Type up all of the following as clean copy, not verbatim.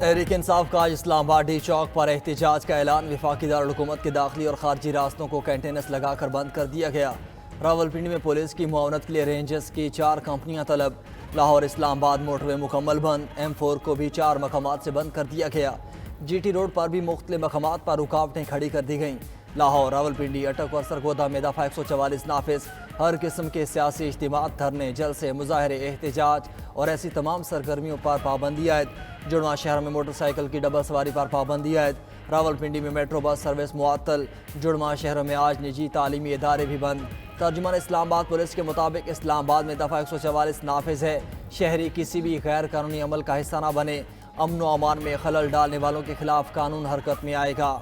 तहरीक इंसाफ का आज इस्लामाबाद डी चौक पर एहतजाज का ऐलान। वफाकी दारुल-हुकूमत के दाखिली और खारजी रास्तों को कंटेनर्स लगाकर बंद कर दिया गया। रावलपिंडी में पुलिस की मुआवनत के लिए रेंजर्स की 4 कंपनियां तलब। लाहौर इस्लामाबाद मोटरवे मुकम्मल बंद। M4 को भी 4 मकामात से बंद कर दिया गया। GT रोड पर भी मुख्तलिफ मकामात पर रुकावटें खड़ी कर दी गईं। लाहौर, रावलपिंडी, अटक व सरगोदा में दफ़ा 144 नाफिज। हर किस्म के सियासी इज्तिमात, धरने, जलसे, मुजाहरे, एहतजाज और ऐसी तमाम सरगर्मियों पर पाबंदी आयद। जुड़वा शहर में मोटरसाइकिल की डबल सवारी पर पाबंदी आयद। रावलपिंडी में मेट्रो बस सर्विस मुअत्तल। जुड़वा शहरों में आज निजी तालीमी इदारे भी बंद। तर्जुमान इस्लामाबाद पुलिस के मुताबिक इस्लामाबाद में दफ़ा 144 नाफिज है। शहरी किसी भी गैर कानूनी अमल का हिस्सा न बने। अमन व अमान में खलल डालने वालों के खिलाफ कानून हरकत में आएगा।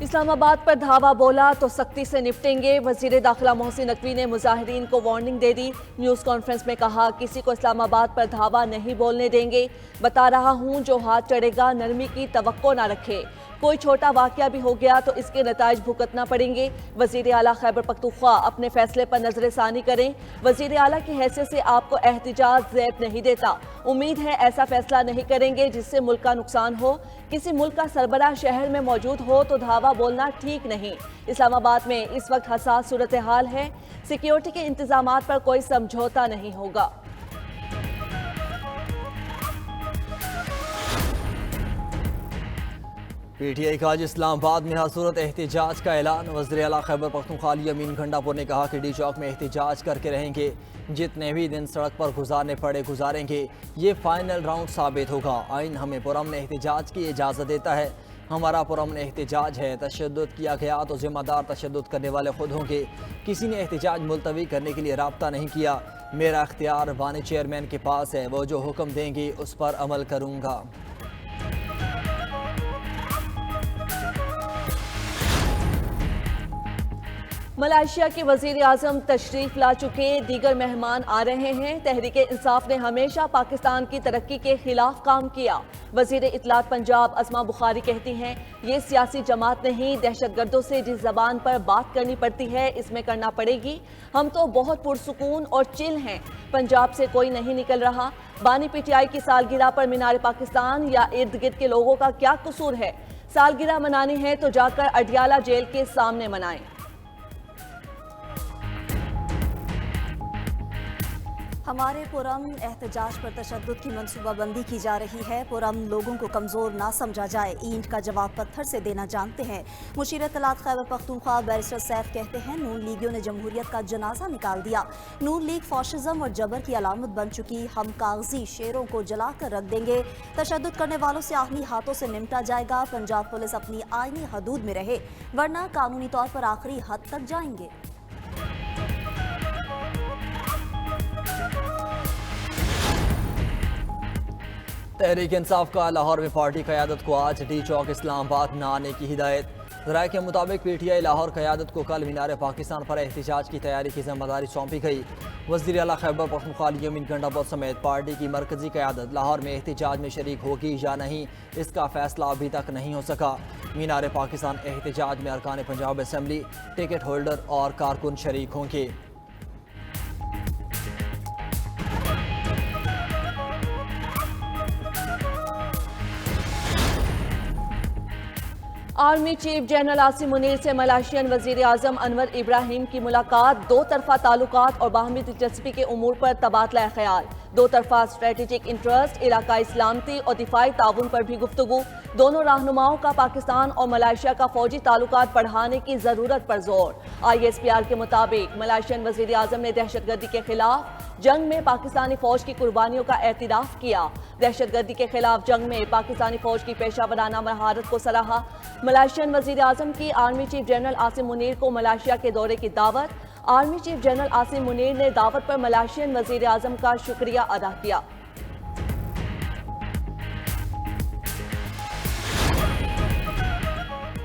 इस्लामाबाद पर धावा बोला तो सख्ती से निपटेंगे। वजीर दाखिला मोहसिन नकवी ने मुजाहिरीन को वार्निंग दे दी। न्यूज़ कॉन्फ्रेंस में कहा, किसी को इस्लामाबाद पर धावा नहीं बोलने देंगे। बता रहा हूं, जो हाथ चढ़ेगा नरमी की तवक्को ना रखे। कोई छोटा वाकया भी हो गया तो इसके नताइज भुगतना पड़ेंगे। वजीर आला खैबर पख्तूनख्वा अपने फैसले पर नजरसानी करें। वजीर आला की हैसियत से आपको एहतिजाज ज़ैब नहीं देता। उम्मीद है ऐसा फैसला नहीं करेंगे जिससे मुल्क का नुकसान हो। किसी मुल्क का सरबराह शहर में मौजूद हो तो धावा बोलना ठीक नहीं। इस्लामाबाद में इस वक्त हसास सूरत हाल है। सिक्योरिटी के इंतजामात पर कोई समझौता नहीं होगा। PTI का आज इस्लामाबाद में हसूरत एहतजाज का ऐलान। वज़ीर आला खैबर पख्तूनख्वा अमीन घंडापुर ने कहा कि डी चौक में एहतजाज करके रहेंगे। जितने भी दिन सड़क पर गुजारने पड़े गुजारेंगे। ये फाइनल राउंड साबित होगा। आइन हमें पुरअमन एहतजाज की इजाज़त देता है। हमारा पुरअमन एहतजाज है। तशद्दुद किया गया तो जिम्मेदार तशद्दुद करने वाले खुद होंगे। किसी ने एहतजाज मुलतवी करने के लिए राब्ता नहीं किया। मेरा इख्तियार वानी चेयरमैन के पास है। वो जो हुक्म देंगे उस पर अमल करूँगा। मलेशिया के वजीर आजम तशरीफ ला चुके। दीगर मेहमान आ रहे हैं। तहरीक इंसाफ ने हमेशा पाकिस्तान की तरक्की के खिलाफ काम किया। वजीर इत्तलात पंजाब अस्मा बुखारी कहती हैं, ये सियासी जमात नहीं, दहशतगर्दों से जिस जबान पर बात करनी पड़ती है इसमें करना पड़ेगी। हम तो बहुत पुरसुकून और चिल हैं। पंजाब से कोई नहीं निकल रहा। बानी PTI की सालगिरह पर मीनार पाकिस्तान या इर्द गिर्द के लोगों का क्या कसूर है? सालगिरह मनानी है तो जाकर अडियाला जेल के सामने मनाएं। हमारे पुरअमन एहतजाज पर तशद्दुद की मनसूबाबंदी की जा रही है। पुरअमन लोगों को कमज़ोर ना समझा जाए। ईंट का जवाब पत्थर से देना जानते हैं। मुशीर इत्तलात खैबर पख्तूनख्वा बैरिस्टर सैफ कहते हैं, नून लीगियों ने जमहूरियत का जनाजा निकाल दिया। नून लीग फाशिज्म और जबर की अलामत बन चुकी। हम कागजी शेरों को जला कर रख देंगे। तशद्दुद करने वालों से आईनी हाथों से निपटा जाएगा। पंजाब पुलिस अपनी आईनी हदूद में रहे, वरना कानूनी तौर पर आखिरी हद तक जाएंगे। तहरीक इंसाफ का लाहौर में पार्टी क़यादत को आज डी चौक इस्लामाबाद न आने की हिदायत। राय के मुताबिक PTI लाहौर क़यादत को कल मीनार पाकिस्तान पर एहतजाज की तैयारी की जिम्मेदारी सौंपी गई। वज़ीर आला खैबर पख्तूनख्वा अमीन घंडापुर समेत पार्टी की मरकजी क़यादत लाहौर में एहतजाज में शरीक होगी या नहीं, इसका फैसला अभी तक नहीं हो सका। मीनार पाकिस्तान एहतजाज में अरकान पंजाब असम्बली, टिकट होल्डर और कारकुन शरीक होंगे। Army chief general Asim Munir से मलेशियन वजीर आजम अनवर इब्राहिम की मुलाकात। दो तरफा ताल्लुकात और बाहमी दिलचस्पी के उमूर पर तबादला ख्याल। दो तरफा स्ट्रेटेजिक इंटरेस्ट, इलाकाई सलामती और दिफाई ताउन पर भी गुफ्तगू। दोनों रहनुमाओं का पाकिस्तान और मलेशिया का फौजी ताल्लुकात बढ़ाने की जरूरत पर जोर। ISPR के मुताबिक मलेशियन वजीर आजम ने दहशतगर्दी के खिलाफ जंग में पाकिस्तानी फौज की कुर्बानियों का एतराफ किया। दहशतगर्दी के खिलाफ जंग में पाकिस्तानी फौज की पेशा वराना महारत को सराहा। मलेशियन वजीर आजम की army chief general Asim Munir को मलेशिया के दौरे की दावत। Army chief general Asim Munir ने दावत पर मलेशियन वजीर आजम का शुक्रिया अदा किया।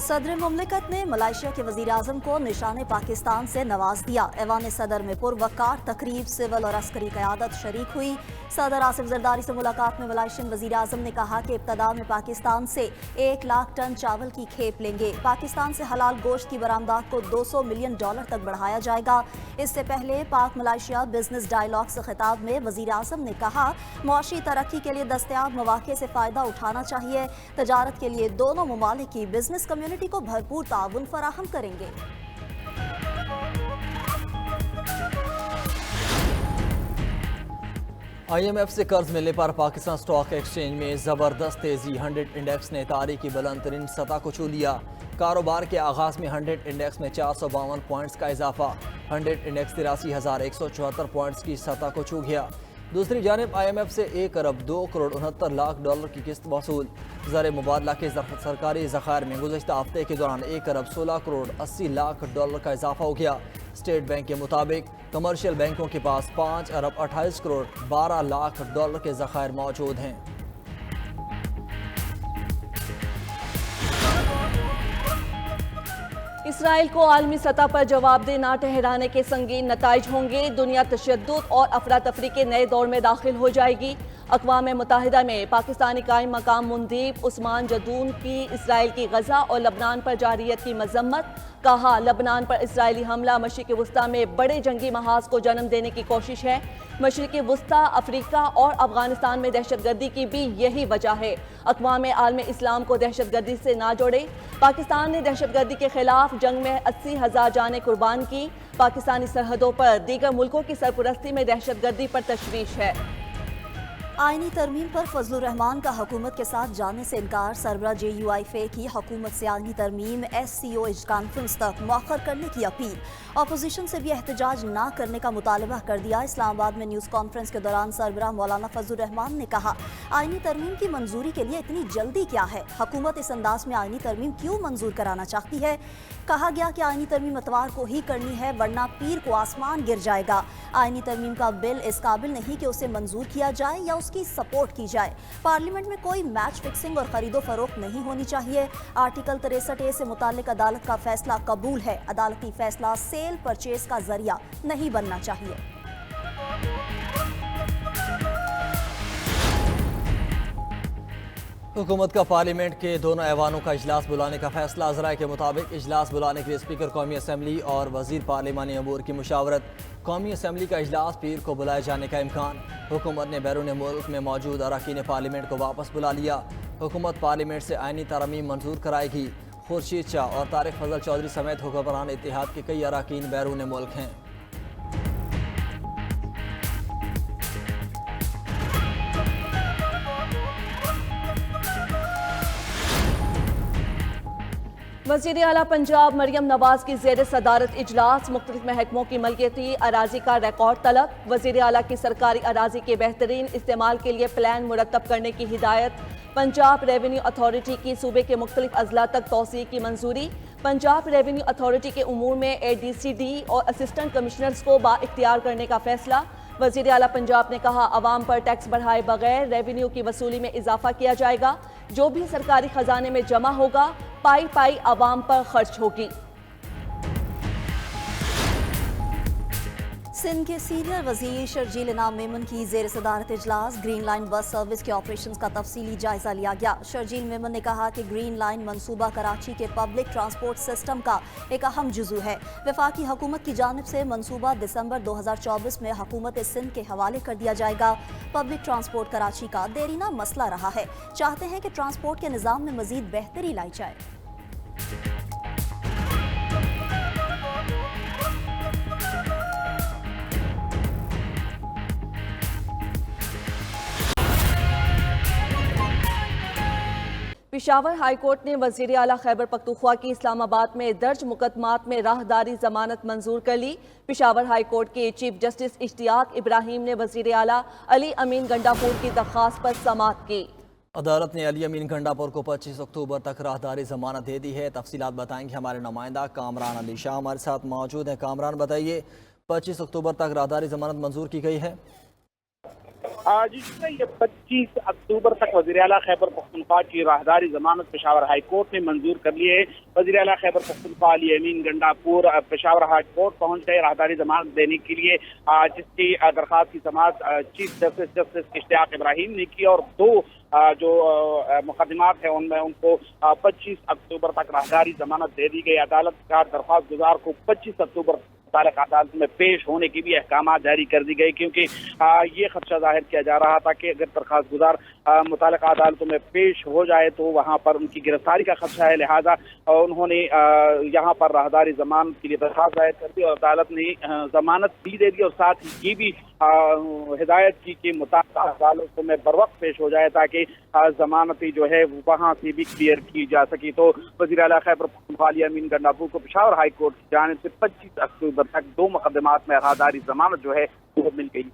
सदर मुमलिकत ने मलाइशिया के वजीर आजम को निशाने पाकिस्तान से नवाज दिया। ऐवान सदर में पुरवकार तकरीब सिविल और अस्करी क़यादत शरीक हुई। सदर आसिफ जरदारी से मुलाकात में मलाइशियन वजीर आजम ने कहा कि इब्तदा में पाकिस्तान से 1 लाख टन चावल की खेप लेंगे। पाकिस्तान से हलाल गोश्त की बरामदात को $200 मिलियन तक बढ़ाया जाएगा। इससे पहले पाक मलाइशिया बिजनेस डायलॉग से खिताब में वजीर आजम ने कहा, मुआशी तरक्की के लिए दस्तयाब मौके से फ़ायदा उठाना चाहिए। तजारत के लिए दोनों ममालिक की बिजनेस कम्युनिटी को भरपूर ताउन फराहम करेंगे। IMF से कर्ज मिलने पर पाकिस्तान स्टॉक एक्सचेंज में ज़बरदस्त तेज़ी। 100 इंडेक्स ने तारीख की बुलंद तरीन सतह को छू लिया। कारोबार के आगाज़ में 100 इंडेक्स में 452 पॉइंट्स का इजाफा। 100 इंडेक्स 83,174 पॉइंट्स की सतह को छू गया। दूसरी जानिब IMF से 1 अरब 2 करोड़ 69 लाख डॉलर की किस्त वसूल। ज़र मुबादला के सरकारी ज़खायर में गुज़श्ता हफ्ते के दौरान 1 अरब 16 करोड़ 80 लाख डॉलर का इजाफा हो गया। स्टेट बैंक के मुताबिक कमर्शियल बैंकों के पास 5 अरब 28 करोड़ 12 लाख डॉलर के ज़खायर मौजूद हैं। इसराइल को आलमी सतह पर जवाबदेह न ठहराने के संगीन नताइज होंगे। दुनिया तशद्दुद और अफरा तफरी के नए दौर में दाखिल हो जाएगी। अक़वाम मुत्तहिदा में पाकिस्तानी कायम मकाम मुंदीब उस्मान जदून की इसराइल की गजा और लबनान पर जारियत की मजम्मत। कहा, लबनान पर इसराइली हमला मशरिक़ वस्ता में बड़े जंगी महाज को जन्म देने की कोशिश है। मशरिक़ वस्ता, अफ्रीका और अफगानिस्तान में दहशतगर्दी की भी यही वजह है। अक़वाम आलम इस्लाम को दहशतगर्दी से ना जोड़े। पाकिस्तान ने दहशतगर्दी के खिलाफ जंग में 80,000 जानें कुर्बान की। पाकिस्तानी सरहदों पर दीगर मुल्कों की सरपरस्ती में दहशतगर्दी पर तशवीश है। आईनी तरमीम पर फजलुर रहमान का हुकूमत के साथ जाने से इनकार। सरबरा JUIFA की हुकूमत से आईनी तरमीम SCO कॉन्फ्रेंस तक मौखर करने की अपील। अपोजिशन से भी एहतजाज ना करने का मुतालबा कर दिया। इस्लामाबाद में न्यूज़ कॉन्फ्रेंस के दौरान सरबरा मौलाना फजलुर रहमान ने कहा, आईनी तरमीम की मंजूरी के लिए इतनी जल्दी क्या है? हुकूमत इस अंदाज में आईनी तरमीम क्यों मंजूर कराना चाहती है? कहा गया कि आईनी तरमीम इतवार को ही करनी है, वरना पीर को आसमान गिर जाएगा। आईनी तरमीम का बिल इस काबिल नहीं कि उसे मंजूर किया जाए या उसकी सपोर्ट की जाए। पार्लियामेंट में कोई मैच फिक्सिंग और खरीदो फरोख्त नहीं होनी चाहिए। आर्टिकल 63A से मुतालिक अदालत का फैसला कबूल है। अदालती फैसला सेल परचेज का जरिया नहीं बनना चाहिए। हुकूमत का पार्लियामेंट के दोनों ऐवानों का इजलास बुलाने का फैसला। ज़राए के मुताबिक इजलास बुलाने के लिए स्पीकर कौमी असम्बली और वजीर पार्लिमानी अमूर की मुशावरत। कौमी असम्बली का इजलास पीर को बुलाए जाने का इम्कान। हुकूमत ने बैरून मुल्क में मौजूद अरकान पार्लियामेंट को वापस बुला लिया। हुकूमत पार्लियामेंट से आईनी तरमीम मंजूर कराएगी। खुर्शीद शाह और तारिक फजल चौधरी समेत हुक्मरान इत्तेहाद के कई अरकान बैरून मुल्क हैं। वज़ीर आला पंजाब मरियम नवाज की ज़ेर सदारत इजलास। मुख्तलिफ महकमों की मलकियती अराजी का रिकॉर्ड तलब। वज़ीर आला की सरकारी अराजी के बेहतरीन इस्तेमाल के लिए प्लान मुरतब करने की हिदायत। पंजाब रेवेन्यू अथॉरिटी की सूबे के मुख्तलिफ अजला तक तोसी की मंजूरी। पंजाब रेवेन्यू अथॉरिटी के उमूर में ADCD और असिस्टेंट कमिश्नर्स को बाइख्तियार करने का फैसला। वज़ीर आला पंजाब ने कहा, अवाम पर टैक्स बढ़ाए बगैर रेवेन्यू की वसूली में इजाफा किया जाएगा। जो भी सरकारी खजाने में जमा होगा, पाई पाई अवाम पर खर्च होगी। सिंध के सीनियर वजीर शर्जील इनाम मेमन की ज़ेर सदारत इजलास। ग्रीन लाइन बस सर्विस के ऑपरेशन का तफसीली जायजा लिया गया। शर्जील मेमन ने कहा कि ग्रीन लाइन मनसूबा कराची के पब्लिक ट्रांसपोर्ट सिस्टम का एक अहम जुज़ू है। वफाकी हुकूमत की जानिब से मनसूबा दिसंबर 2024 में हुकूमत सिंध के हवाले कर दिया जाएगा। पब्लिक ट्रांसपोर्ट कराची का देरीना मसला रहा है। चाहते हैं कि ट्रांसपोर्ट के निज़ाम में मजीद बेहतरी लाई जाए। पेशावर हाई कोर्ट ने वज़ीर आला खैबर पख्तूनख्वा की इस्लामाबाद में दर्ज मुकदमात में राहदारी जमानत मंजूर कर ली। पेशावर हाई कोर्ट के चीफ जस्टिस इश्तियाक इब्राहिम ने वज़ीर आला अली अमीन गंडापुर की दरख्वास्त पर समाअत की। अदालत ने अली अमीन गंडापुर को 25 अक्टूबर तक राहदारी जमानत दे दी है। तफसीलात बताएंगे हमारे नुमाइंदा कामरान अली शाह हमारे साथ मौजूद हैं। कामरान, बताइए 25 अक्टूबर तक राहदारी जमानत मंजूर की गई है। जिसमें ये 25 अक्टूबर तक वज़ीर आला खैबर पख्तूनख्वा की राहदारी जमानत पेशावर हाई कोर्ट ने मंजूर कर ली है। वज़ीर आला खैबर पख्तूनख्वा अली अमीन गंडापुर पेशावर हाई कोर्ट पहुंच गए राहदारी जमानत देने के लिए, जिसकी दरख्वास्त की समाअत चीफ जस्टिस इश्तियाक इब्राहिम ने की और दो जो मुकदमात है उनमें उनको 25 अक्टूबर तक राहदारी जमानत दे दी गई। अदालत का दरख्वास्त गुजार को 25 अक्टूबर मुतालिक अदालत में पेश होने की भी अहकाम जारी कर दी गई, क्योंकि ये खदशा जाहिर किया जा रहा था कि अगर दरख्वास्त गुजार मुतालिक अदालतों में पेश हो जाए तो वहाँ पर उनकी गिरफ्तारी का खदशा है। लिहाजा उन्होंने यहाँ पर राहदारी जमानत के लिए दरख्वास्त दायर कर दी और अदालत ने जमानत भी दे दी और साथ ही ये भी हिदायत की कि मुताबिक अदालतों में बर वक्त पेश हो जाए ताकि जमानती जो है वहाँ से भी क्लियर की जा सकी। तो वज़ीर आला खैबर पख्तूनख्वा अली अमीन गंडापुर को पेशावर हाई कोर्ट की जानिब से 25 अक्टूबर तक दो मुकदमात में राहदारी जमानत जो है वो मिल गई है।